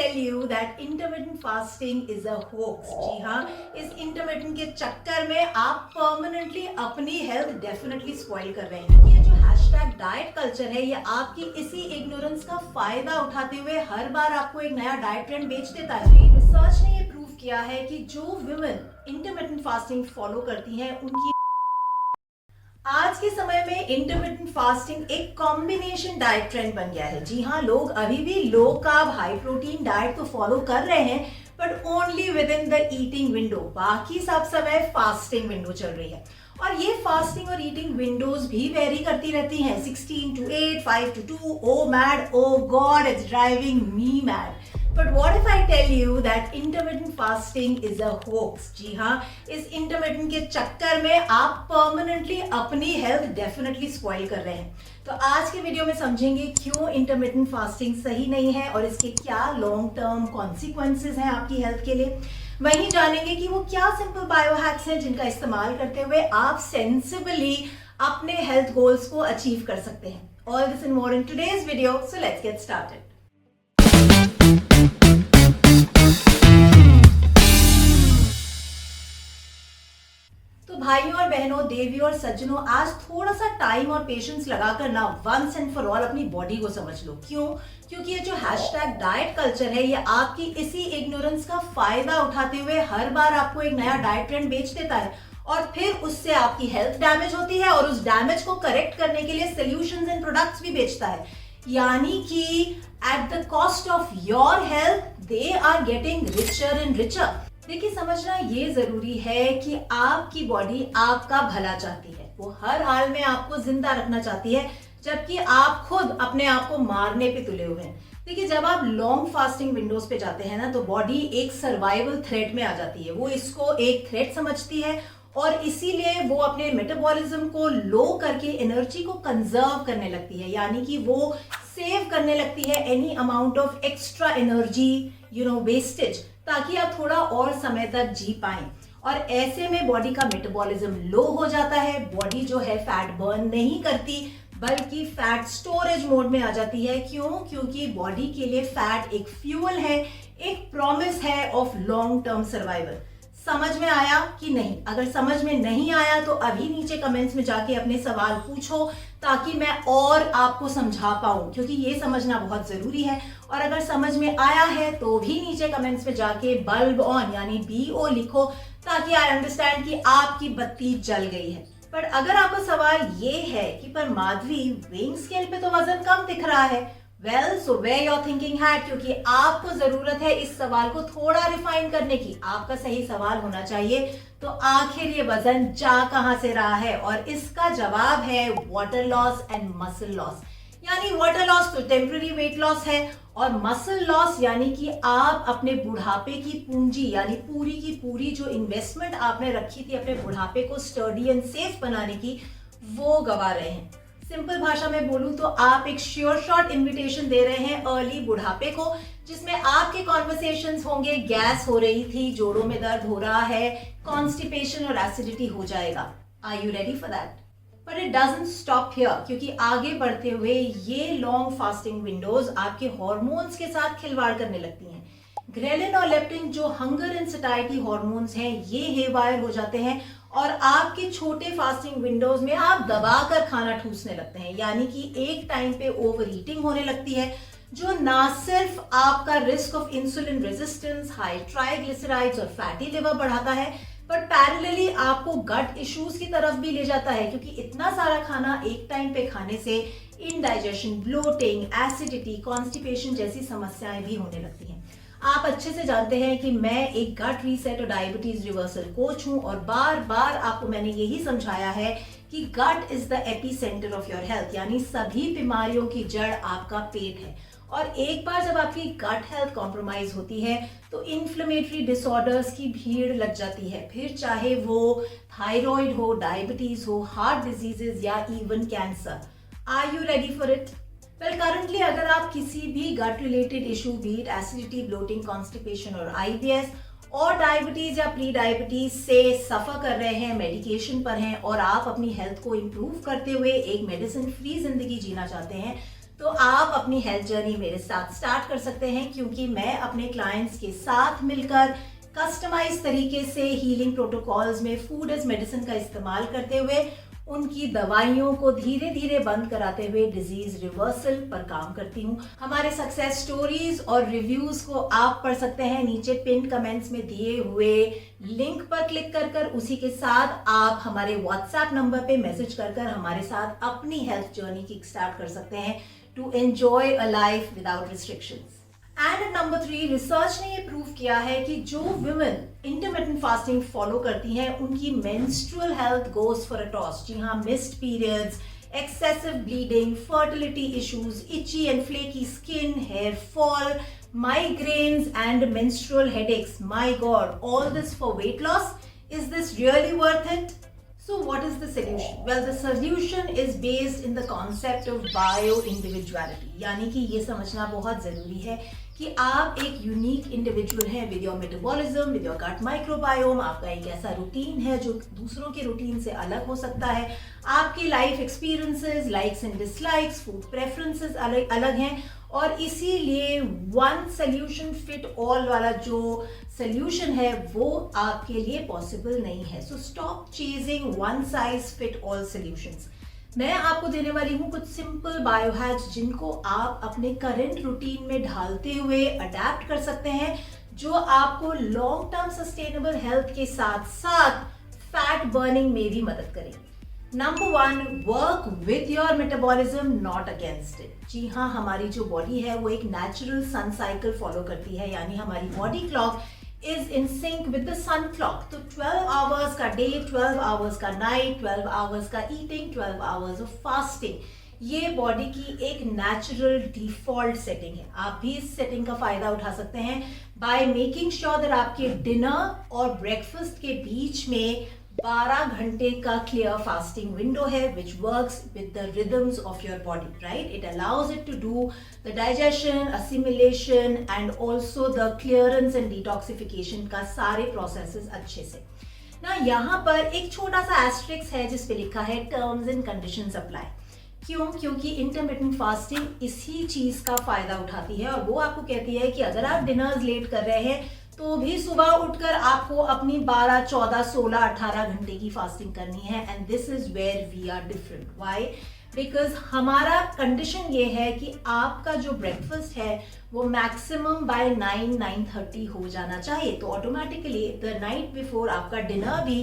tell you that intermittent fasting is a hoax. जी हाँ, इस intermittent के चक्कर में आप permanently अपनी health definitely spoil कर रहे हैं। ये जो hashtag diet culture है, ये आपकी इसी ignorance का फायदा उठाते हुए हर बार आपको एक नया diet trend बेच देता है। रिसर्च ने ये प्रूव किया है कि जो women intermittent fasting follow करती हैं, उनकी आज के समय में इंटरमिटेंट फास्टिंग एक कॉम्बिनेशन डाइट ट्रेंड बन गया है। जी हाँ, लोग अभी भी low carb high protein diet तो फॉलो कर रहे हैं, but only with in the eating window. बाकी सब समय फास्टिंग विंडो चल रही है और ये फास्टिंग और ईटिंग विंडोज भी वेरी करती रहती हैं। 16 to 8, 5 to 2, oh mad, oh god, it's driving me mad. But what if I tell you that intermittent fasting is a hoax? जी हाँ, इस intermittent के चक्कर में आप permanently अपनी health definitely spoil कर रहे हैं। तो आज के वीडियो में समझेंगे क्यों intermittent fasting सही नहीं है और इसके क्या long term consequences हैं आपकी health के लिए। वहीं जानेंगे कि वो क्या simple biohacks हैं जिनका इस्तेमाल करते हुए आप sensibly अपने health goals को achieve कर सकते हैं। All this and more in today's video, so let's get started. तो भाइयों और बहनों, देवियों और सज्जनों, आज थोड़ा सा टाइम और पेशेंस लगाकर ना वंस एंड फॉर ऑल अपनी बॉडी को समझ लो। क्यों? क्योंकि ये जो हैशटैग डाइट कल्चर है, ये आपकी इसी इग्नोरेंस का फायदा उठाते हुए हर बार आपको एक नया डाइट ट्रेंड बेच देता है और फिर उससे आपकी हेल्थ डैमेज होती है और उस डैमेज को करेक्ट करने के लिए सोल्यूशंस एंड प्रोडक्ट्स भी बेचता है। यानी कि at the cost of your health they are getting richer and richer. देखिए, समझना ये जरूरी है कि आपकी बॉडी आपका भला चाहती है, वो हर हाल में आपको जिंदा रखना चाहती है, जबकि आप खुद अपने आप को मारने पे तुले हुए हैं। देखिए, जब आप लॉन्ग फास्टिंग विंडोज पे जाते हैं ना, तो बॉडी एक सर्वाइवल थ्रेट में आ जाती है। वो इसको एक थ्रेट समझती है और इसीलिए वो अपने मेटाबॉलिज्म को लो करके एनर्जी को कंजर्व करने लगती है, यानी कि वो सेव करने लगती है any amount of extra energy wastage, ताकि आप थोड़ा और समय तक जी पाएं। और ऐसे में बॉडी का मेटाबॉलिज्म लो हो जाता है, बॉडी जो है फैट बर्न नहीं करती बल्कि फैट स्टोरेज मोड में आ जाती है। क्यों? क्योंकि बॉडी के लिए फैट एक फ्यूल है, एक प्रॉमिस है ऑफ लॉन्ग टर्म सर्वाइवल। समझ में आया कि नहीं? अगर समझ में नहीं आया तो अभी नीचे कमेंट्स में जाके अपने सवाल पूछो, ताकि मैं और आपको समझा पाऊं, क्योंकि ये समझना बहुत जरूरी है। और अगर समझ में आया है तो भी नीचे कमेंट्स में जाके बल्ब ऑन यानी BO लिखो, ताकि आई अंडरस्टैंड कि आपकी बत्ती जल गई है। पर अगर आपका सवाल ये है कि पर माधवी, वेइंग स्केल पे तो वजन कम दिख रहा है, well so where your thinking had, क्योंकि आपको जरूरत है इस सवाल को थोड़ा रिफाइन करने की। आपका सही सवाल होना चाहिए, तो आखिर ये वजन जा कहां से रहा है? और इसका जवाब है water loss and muscle loss. यानी वाटर लॉस तो टेम्पररी वेट लॉस है और मसल लॉस यानी कि आप अपने बुढ़ापे की पूंजी, यानी पूरी की पूरी जो इन्वेस्टमेंट आपने रखी थी अपने बुढ़ापे को स्टर्डी एंड सेफ बनाने की, वो गवा रहे हैं। सिंपल भाषा में बोलूं तो आप एक श्योर शॉट इन्विटेशन दे रहे हैं अर्ली बुढ़ापे को, जिसमें आपके कॉन्वर्सेशंस होंगे गैस हो रही थी, जोड़ों में दर्द हो रहा है, कॉन्स्टिपेशन और एसिडिटी हो जाएगा। Are you ready for that? But it doesn't stop here, क्योंकि आगे बढ़ते हुए ये लॉन्ग फास्टिंग विंडोज आपके हॉर्मोन्स के साथ खिलवाड़ करने लगती हैं। ग्रेलिन और लेप्टिन जो हंगर एंड सटाइटी हॉर्मोन्स हैं, ये हेवायर हो जाते हैं और आपके छोटे फास्टिंग विंडोज में आप दबाकर खाना ठूसने लगते हैं। यानी कि एक टाइम पे ओवर ईटिंग होने लगती है, जो ना सिर्फ आपका risk of insulin resistance, high triglycerides और फैटी लिवर बढ़ाता है, बट पैरेलली आपको गट इश्यूज की तरफ भी ले जाता है, क्योंकि इतना सारा खाना एक टाइम पे खाने से इनडाइजेशन, ब्लोटिंग, एसिडिटी, कॉन्स्टिपेशन जैसी समस्याएं भी होने लगती हैं। आप अच्छे से जानते हैं कि मैं एक गट रीसेट और डायबिटीज रिवर्सल कोच हूं और बार बार आपको मैंने यही समझाया है कि gut is the epicentre of your health, यानी सभी बीमारियों की जड़ आपका पेट है। और एक बार जब आपकी गट हेल्थ कॉम्प्रोमाइज होती है तो इन्फ्लेमेटरी डिसऑर्डर्स की भीड़ लग जाती है, फिर चाहे वो थायराइड हो, डायबिटीज हो, हार्ट डिजीजेस या even cancer. Are you ready for it? Well, currently अगर आप किसी भी gut related issue, be it acidity, bloating, constipation और IBS और डायबिटीज या प्री डायबिटीज से सफर कर रहे हैं, मेडिकेशन पर हैं और आप अपनी हेल्थ को इम्प्रूव करते हुए एक मेडिसिन फ्री जिंदगी जीना चाहते हैं, तो आप अपनी हेल्थ जर्नी मेरे साथ स्टार्ट कर सकते हैं, क्योंकि मैं अपने क्लाइंट्स के साथ मिलकर कस्टमाइज तरीके से हीलिंग प्रोटोकॉल्स में फूड एज मेडिसिन का इस्तेमाल करते हुए उनकी दवाइयों को धीरे धीरे बंद कराते हुए डिजीज रिवर्सल पर काम करती हूँ। हमारे सक्सेस स्टोरीज और रिव्यूज को आप पढ़ सकते हैं नीचे पिन कमेंट्स में दिए हुए लिंक पर क्लिक कर कर। उसी के साथ आप हमारे व्हाट्सएप नंबर पे मैसेज कर कर हमारे साथ अपनी हेल्थ जर्नी की स्टार्ट कर सकते हैं to enjoy a life without restrictions. And number 3, research ने ये प्रूव किया है कि जो वुमेन इंटरमिटेंट फास्टिंग फॉलो करती हैं उनकी menstrual health goes for a toss. जी हाँ, missed periods, excessive bleeding, fertility issues, itchy and flaky skin, hair fall, migraines and menstrual headaches. My God, all this for weight loss? Is this really worth it? So what is the solution? Well, the solution is based in the concept of bio-individuality. यानी कि ये समझना बहुत ज़रूरी है कि आप एक यूनिक इंडिविजुअल हैं with your metabolism, with your gut microbiome. आपका एक ऐसा रूटीन है जो दूसरों के रूटीन से अलग हो सकता है। आपकी life experiences, likes and dislikes, food preferences अलग अलग हैं, और इसीलिए वन सोल्यूशन फिट ऑल वाला जो सोल्यूशन है वो आपके लिए पॉसिबल नहीं है। So stop chasing one size fit all solutions. मैं आपको देने वाली हूँ कुछ सिंपल बायो हैक्स जिनको आप अपने करंट रूटीन में ढालते हुए अडेप्ट कर सकते हैं, जो आपको लॉन्ग टर्म सस्टेनेबल हेल्थ के साथ साथ फैट बर्निंग में भी मदद करेंगे। Number 1, work with your metabolism not against it. जी हाँ, हमारी जो बॉडी है वो एक नेचुरल सन साइकिल फॉलो करती है, यानी हमारी body clock is in sync with the sun clock. तो 12 आवर्स का डे, 12 आवर्स का नाइट, 12 आवर्स का ईटिंग, 12 आवर्स ऑफ फास्टिंग, ये बॉडी की एक नेचुरल डिफॉल्ट सेटिंग है। आप भी इस सेटिंग का फायदा उठा सकते हैं बाय मेकिंग श्योर दैट आपके डिनर और ब्रेकफास्ट के बीच में 12 घंटे का क्लियर फास्टिंग विंडो है which works with the rhythms of your body, right? It allows it to do the digestion, assimilation and also the clearance and detoxification का सारे processes अच्छे से ना। यहाँ पर एक छोटा सा एस्ट्रिक्स है जिस पे लिखा है टर्म्स एंड कंडीशंस अप्लाई। क्यों? क्योंकि इंटरमिटेंट फास्टिंग इसी चीज का फायदा उठाती है, और वो आपको कहती है कि अगर आप डिनर्स लेट कर रहे हैं तो भी सुबह उठकर आपको अपनी 12, 14, 16, 18 घंटे की फास्टिंग करनी है। And this is where we are different. Why? Because हमारा कंडीशन ये है कि आपका जो ब्रेकफास्ट है वो मैक्सिमम बाय 9-9:30 हो जाना चाहिए। तो ऑटोमेटिकली द नाइट बिफोर आपका डिनर भी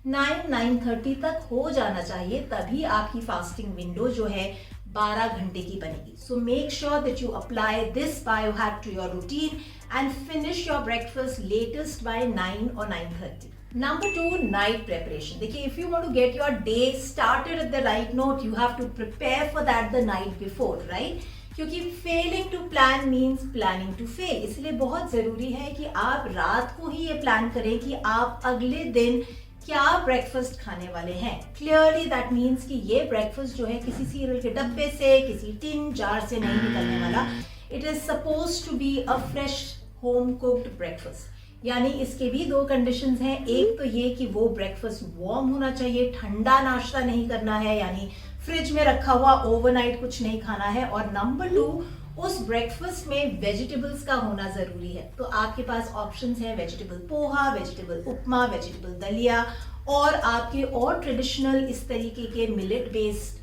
9-9:30 तक हो जाना चाहिए, तभी आपकी फास्टिंग विंडो जो है 12 घंटे की बनेगी। So make sure that you apply this bio hack to your routine and finish your breakfast latest by 9 or 9:30. Number 2, night preparation. देखिए, if you want to get your day started at the right note, you have to prepare for that the night before, right? क्योंकि failing to plan means planning to fail. इसलिए बहुत जरूरी है कि आप रात को ही ये प्लान करें कि आप अगले दिन क्या ब्रेकफास्ट खाने वाले हैं। क्लियरली दैट मीन्स कि ये ब्रेकफास्ट जो है किसी सीरियल के डब्बे से, किसी टिन जार से नहीं निकलने वाला। It is suppose to be a fresh home cooked breakfast. यानी इसके भी 2 कंडीशंस हैं। एक तो ये कि वो ब्रेकफास्ट वार्म होना चाहिए, ठंडा नाश्ता नहीं करना है, यानी फ्रिज में रखा हुआ ओवरनाइट कुछ नहीं खाना है। और नंबर 2, उस ब्रेकफास्ट में वेजिटेबल्स का होना जरूरी है। तो आपके पास ऑप्शंस हैं वेजिटेबल पोहा, वेजिटेबल उपमा, वेजिटेबल दलिया, और आपके और ट्रेडिशनल इस तरीके के मिलेट बेस्ड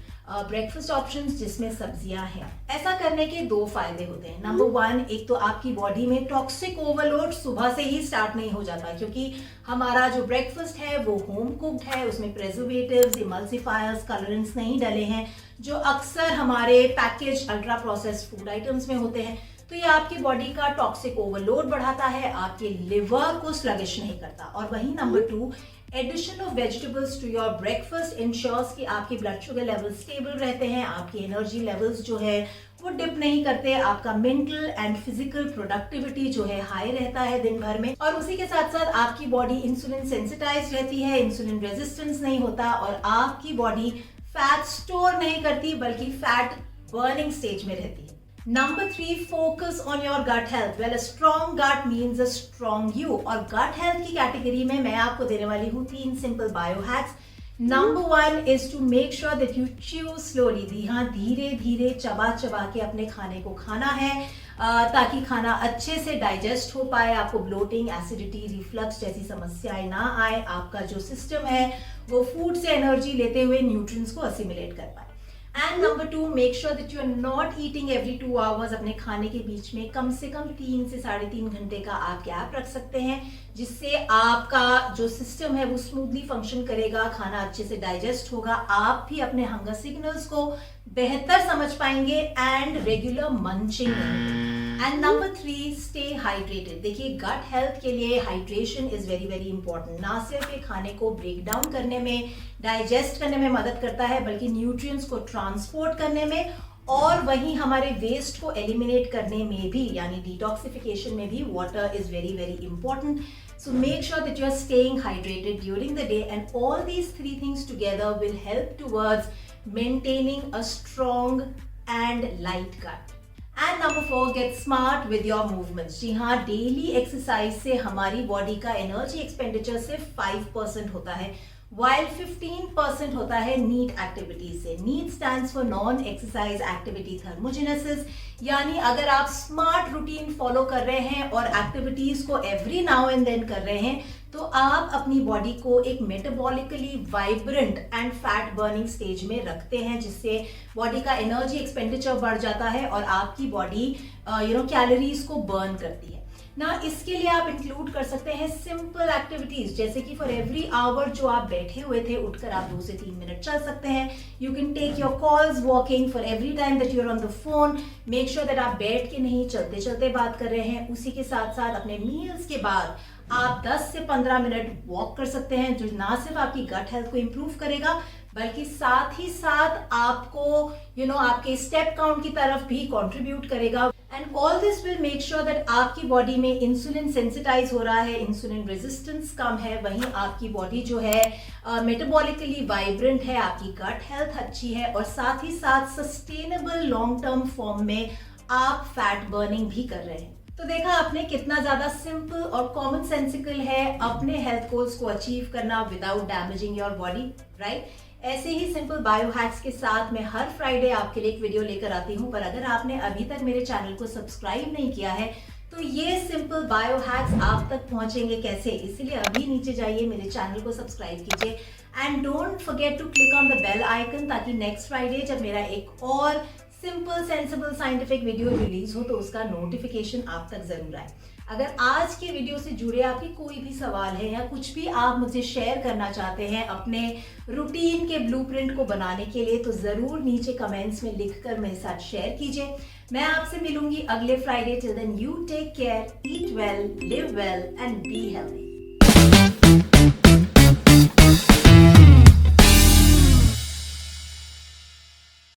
ब्रेकफास्ट ऑप्शंस जिसमें सब्जियां हैं। ऐसा करने के 2 फायदे होते हैं। नंबर 1, एक तो आपकी बॉडी में टॉक्सिक ओवरलोड सुबह से ही स्टार्ट नहीं हो जाता, क्योंकि हमारा जो ब्रेकफास्ट है वो होम कुक्ड है, उसमें प्रेजर्वेटिव्स, इमल्सिफायर्स, कलरेंट्स नहीं डले हैं, जो अक्सर हमारे package ultra processed food items में होते हैं। तो ये आपकी बॉडी का टॉक्सिक ओवरलोड बढ़ाता है, आपके लिवर को स्लगिश नहीं करता। और वही number 2, addition of vegetables to your breakfast ensures कि आपके ब्लड शुगर लेवल्स स्टेबल रहते हैं, आपकी एनर्जी लेवल्स जो है वो डिप नहीं करते, आपका मेंटल एंड फिजिकल प्रोडक्टिविटी जो है हाई रहता है दिन भर में, और उसी के साथ साथ आपकी बॉडी इंसुलिन सेंसिटाइज रहती है, इंसुलिन रेजिस्टेंस नहीं होता, और आपकी बॉडी फैट स्टोर नहीं करती बल्कि फैट बर्निंग स्टेज में रहती है। Number 3, focus on your gut health. Well, a strong gut means a strong you. और gut health की कैटेगरी में मैं आपको देने वाली हूँ 3 simple bio hacks number 1 is to make sure that you chew slowly. धीरे धीरे चबा चबा के अपने खाने को खाना है ताकि खाना अच्छे से डाइजेस्ट हो पाए, आपको ब्लोटिंग, एसिडिटी, रिफ्लक्स जैसी समस्याएं ना आए, आपका जो सिस्टम है वो फूड से एनर्जी लेते हुए न्यूट्रिएंट्स को असिमिलेट कर पाए। And number 2, make sure that you are not eating every 2 hours. अपने खाने के बीच में कम से कम 3 से 3.5 घंटे का आप गैप रख सकते हैं, जिससे आपका जो सिस्टम है वो स्मूथली फंक्शन करेगा, खाना अच्छे से डाइजेस्ट होगा, आप भी अपने हंगर सिग्नल्स को बेहतर समझ पाएंगे एंड रेगुलर मंचिंग नहीं। And number 3, stay hydrated. देखिए, गट हेल्थ के लिए hydration is very very important. ना सिर्फ ये खाने को ब्रेक डाउन करने में, डाइजेस्ट करने में मदद करता है, बल्कि न्यूट्रिएंट्स को ट्रांसपोर्ट करने में और वहीं हमारे वेस्ट को एलिमिनेट करने में भी, यानी डिटॉक्सिफिकेशन में भी water is very very important. So make sure that you are staying hydrated during the day, and all these 3 things together will help towards maintaining a strong and light gut. And number 4, get smart with your movements. जी हाँ, daily exercise से हमारी body का energy expenditure सिर्फ 5% होता है, while 15% होता है NEAT activities से। NEAT stands for non exercise activity thermogenesis, यानी अगर आप स्मार्ट रूटीन फॉलो कर रहे हैं और एक्टिविटीज को एवरी नाउ एंड देन कर रहे हैं, तो आप अपनी बॉडी को एक metabolically vibrant and fat burning stage में रखते हैं, जिससे बॉडी का एनर्जी एक्सपेंडिचर बढ़ जाता है और आपकी बॉडी कैलोरीज को बर्न करती है ना। इसके लिए आप इंक्लूड कर सकते हैं सिंपल एक्टिविटीज, जैसे कि फॉर एवरी आवर जो आप बैठे हुए थे, उठकर आप 2 से 3 मिनट चल सकते हैं। You can take your calls walking. For every time that you are on the phone, make sure that आप बैठ के नहीं, चलते चलते बात कर रहे हैं। उसी के साथ साथ अपने मील्स के बाद आप 10 से 15 मिनट वॉक कर सकते हैं, जो ना सिर्फ आपकी गट हेल्थ को इंप्रूव करेगा, बल्कि साथ ही साथ आपको आपके स्टेप काउंट की तरफ भी कंट्रीब्यूट करेगा। And all this will make sure that आपकी बॉडी में इंसुलिन सेंसिटाइज हो रहा है, इंसुलिन रेजिस्टेंस कम है, वहीं आपकी बॉडी जो है मेटाबॉलिकली वाइब्रेंट है, आपकी गट हेल्थ अच्छी है, और साथ ही साथ सस्टेनेबल लॉन्ग टर्म फॉर्म में आप फैट बर्निंग भी कर रहे हैं। तो देखा आपने कितना ज्यादा सिंपल और कॉमन सेंसिकल है अपने हेल्थ गोल्स को अचीव करना without damaging your body, right? ऐसे ही सिंपल बायो हैक्स के साथ मैं हर फ्राइडे आपके लिए एक वीडियो लेकर आती हूँ, पर अगर आपने अभी तक मेरे चैनल को सब्सक्राइब नहीं किया है तो ये सिंपल बायो हैक्स आप तक पहुंचेंगे कैसे? इसीलिए अभी नीचे जाइए, मेरे चैनल को सब्सक्राइब कीजिए and don't forget to click on the bell icon, ताकि नेक्स्ट फ्राइडे जब मेरा एक और simple sensible scientific video release हो तो उसका नोटिफिकेशन आप तक जरूर आए। अगर आज के वीडियो से जुड़े आपके कोई भी सवाल है या कुछ भी आप मुझे शेयर करना चाहते हैं अपने रूटीन के ब्लूप्रिंट को बनाने के लिए, तो जरूर नीचे कमेंट्स में लिखकर मेरे साथ शेयर कीजिए। मैं आपसे मिलूंगी अगले Friday. Till then you take care, eat well, live well and be healthy.